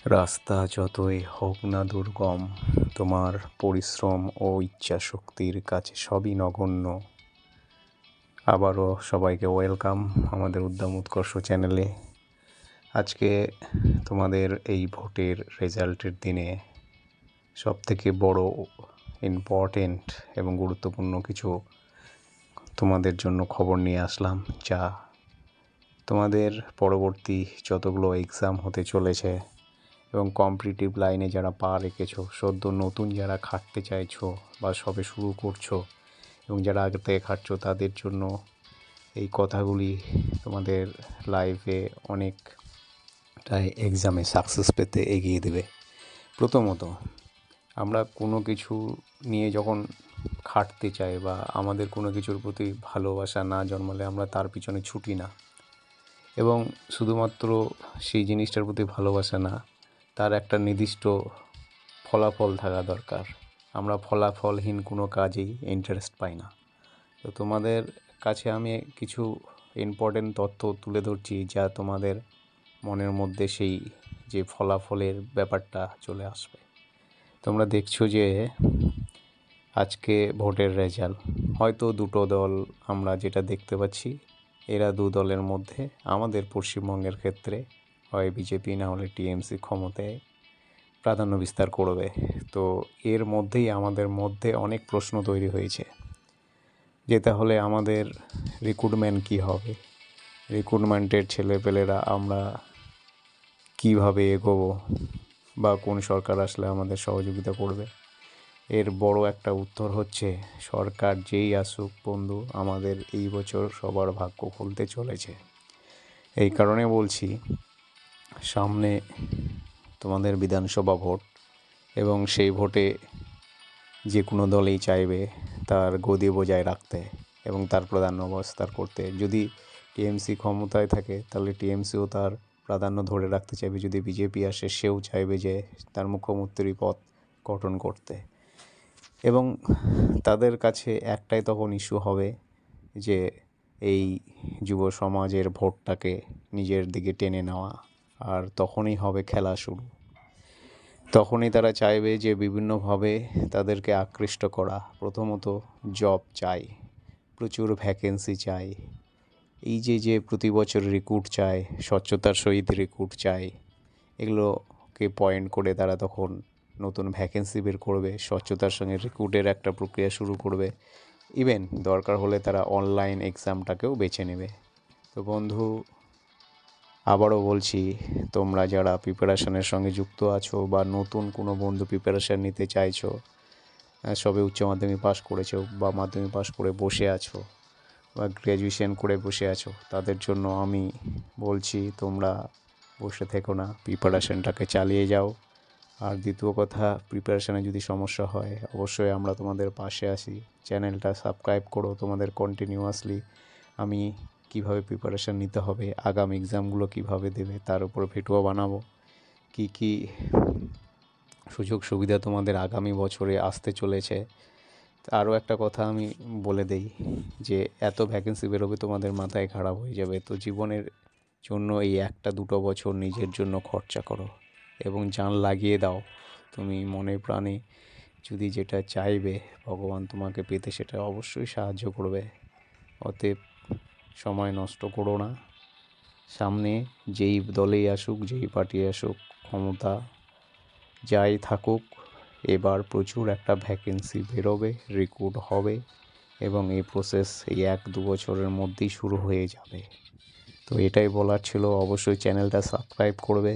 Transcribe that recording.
রাস্তা যতই হোক না দুর্গম, তোমার পরিশ্রম ও ইচ্ছাশক্তির কাছে সবই নগণ্য। আবারও সবাইকে ওয়েলকাম আমাদের উদ্যম উৎকর্ষ চ্যানেলে। আজকে তোমাদের এই ভোটের রেজাল্টের দিনে সবথেকে বড় ইম্পর্টেন্ট এবং গুরুত্বপূর্ণ কিছু তোমাদের জন্য খবর নিয়ে আসলাম, যা তোমাদের পরবর্তী যতগুলো এক্সাম হতে চলেছে এবং কম্পিটিটিভ লাইনে যারা পা রেখেছো, সদ্য নতুন যারা খাটতে চাইছো বা সবে শুরু করছো এবং যারা আগে থেকে খাটছো, তাদের জন্য এই কথাগুলি তোমাদের লাইফে অনেকটাই এক্সামে সাকসেস পেতে এগিয়ে দেবে। প্রথমত, আমরা কোনো কিছু নিয়ে যখন খাটতে চাই বা আমাদের কোনো কিছুর প্রতি ভালোবাসা না জন্মালে আমরা তার পিছনে ছুটি না, এবং শুধুমাত্র সেই জিনিসটার প্রতি ভালোবাসা না, তার একটা নির্দিষ্ট ফলাফল থাকা দরকার। আমরা ফলাফলহীন কোনো কাজেই ইন্টারেস্ট পাই না। তো তোমাদের কাছে আমি কিছু ইম্পর্টেন্ট তথ্য তুলে ধরছি, যা তোমাদের মনের মধ্যে সেই যে ফলাফলের ব্যাপারটা চলে আসবে। তোমরা দেখছো যে আজকে ভোটের রেজাল্ট, হয়তো দুটো দল আমরা যেটা দেখতে পাচ্ছি, এরা দু দলের মধ্যে আমাদের পশ্চিমবঙ্গের ক্ষেত্রে হয় বিজেপি না হলে টিএমসি ক্ষমতায় প্রাধান্য বিস্তার করবে। তো এর মধ্যেই আমাদের মধ্যে অনেক প্রশ্ন তৈরি হয়েছে যে তাহলে আমাদের রিক্রুটমেন্ট কী হবে, রিক্রুটমেন্টের ছেলেপেলেরা আমরা কিভাবে এগোবো বা কোন সরকার আসলে আমাদের সহযোগিতা করবে। এর বড় একটা উত্তর হচ্ছে, সরকার যেই আসুক বন্ধু, আমাদের এই বছর সবার ভাগ্য খুলতে চলেছে। এই কারণে বলছি, সামনে তোমাদের বিধানসভা ভোট এবং সেই ভোটে যে কোনো দলই চাইবে তার গদি বজায় রাখতে এবং তার প্রাধান্য বিস্তার করতে। যদি টিএমসি ক্ষমতায় থাকে তাহলে টিএমসিও তার প্রাধান্য ধরে রাখতে চাইবে, যদি বিজেপি আসে সেও চাইবে যে তার মুখ্যমন্ত্রী পদ গঠন করতে। এবং তাদের কাছে একটাই তখন ইস্যু হবে যে এই যুব সমাজের ভোটটাকে নিজের দিকে টেনে নেওয়া, আর তখনই হবে খেলা শুরু। তখনই তারা চাইবে যে বিভিন্নভাবে তাদেরকে আকৃষ্ট করা। প্রথমত জব চাই, প্রচুর ভ্যাকেন্সি চাই, এই যে প্রতি বছর রিক্রুট চায়, স্বচ্ছতার সহিত রিক্রুট চায়, এগুলোকে পয়েন্ট করে তারা তখন নতুন ভ্যাকেন্সি বের করবে, স্বচ্ছতার সঙ্গে রিক্রুটের একটা প্রক্রিয়া শুরু করবে। ইভেন দরকার হলে তারা অনলাইন এক্সামটাকেও বেছে নেবে। তো বন্ধু, আবারও বলছি, তোমরা যারা প্রিপারেশনের সঙ্গে যুক্ত আছো বা নতুন কোনো বন্ধু প্রিপারেশান নিতে চাইছো, সবে উচ্চ মাধ্যমিক পাস করেছো বা মাধ্যমিক পাস করে বসে আছো বা গ্র্যাজুয়েশন করে বসে আছো, তাদের জন্য আমি বলছি তোমরা বসে থেকো না, প্রিপারেশানটাকে চালিয়ে যাও। আর দ্বিতীয় কথা, প্রিপারেশানে যদি সমস্যা হয় অবশ্যই আমরা তোমাদের পাশে আছি। চ্যানেলটা সাবস্ক্রাইব করো। তোমাদের কন্টিনিউয়াসলি আমি কিভাবে প্রিপারেশান নিতে হবে, আগামী এক্সামগুলো কিভাবে দেবে তার উপর ভিডিও বানাবো। কি সুযোগ সুবিধা তোমাদের আগামী বছরে আসতে চলেছে। আরও একটা কথা আমি বলে দেই যে এত ভ্যাকেন্সি বেরোবে তোমাদের মাথায় খারাপ হয়ে যাবে। তো জীবনের জন্য এই একটা দুটো বছর নিজের জন্য খরচা করো এবং জান লাগিয়ে দাও। তুমি মনে প্রাণে যদি যেটা চাইবে, ভগবান তোমাকে পেতে সেটা অবশ্যই সাহায্য করবে। অতএব সময় নষ্ট করো না। সামনে যেই দলেই আসুক, যেই পার্টি আসুক, ক্ষমতা যাই থাকুক, এবার প্রচুর একটা ভ্যাকেন্সি বেরোবে, রিক্রুট হবে এবং এই প্রসেস এই 1-2 বছরের মধ্যেই শুরু হয়ে যাবে। তো এটাই বলার ছিল। অবশ্যই চ্যানেলটা সাবস্ক্রাইব করবে।